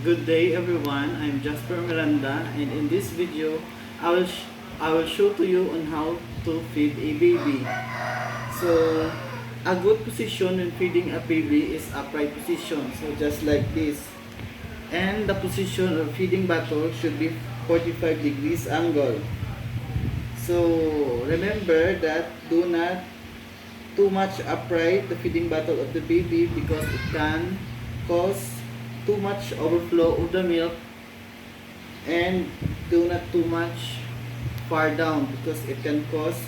Good day everyone, I'm Jasper Miranda, and in this video I will show to you on how to feed a baby. So a good position when feeding a baby is upright position, so just like this. And the position of feeding bottle should be 45 degrees angle. So remember that do not too much upright the feeding bottle of the baby because it can cause too much overflow of the milk, and do not too much far down because it can cause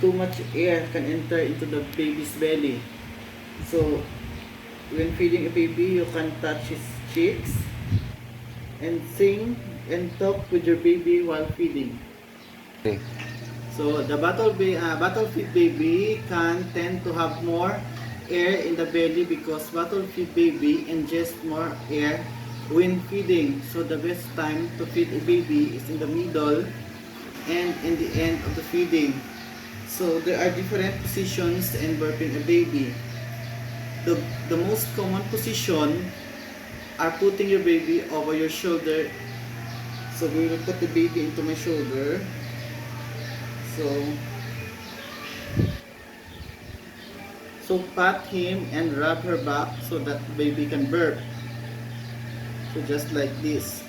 too much air can enter into the baby's belly. So when feeding a baby, you can touch his cheeks and sing and talk with your baby while feeding. Okay. So the bottle feed baby can tend to have more air in the belly because bottle feed baby ingests more air when feeding. So the best time to feed a baby is in the middle and in the end of the feeding. So there are different positions in burping a baby. The most common position are putting your baby over your shoulder. So we will put the baby into my shoulder. So pat him and rub her back so that baby can burp. So just like this.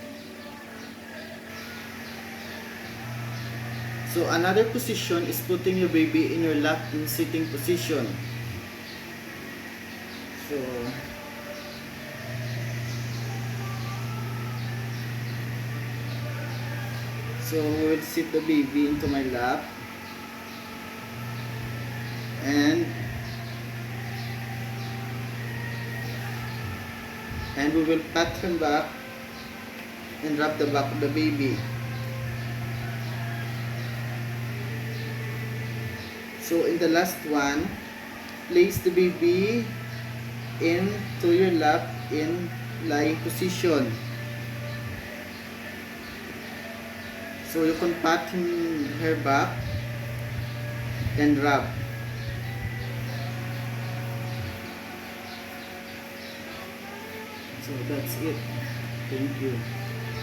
So another position is putting your baby in your lap in sitting position. So we'll sit the baby into my lap and we will pat him back and rub the back of the baby. So in the last one, place the baby into your lap in lying position. So you can pat her back and rub. So that's it. Thank you.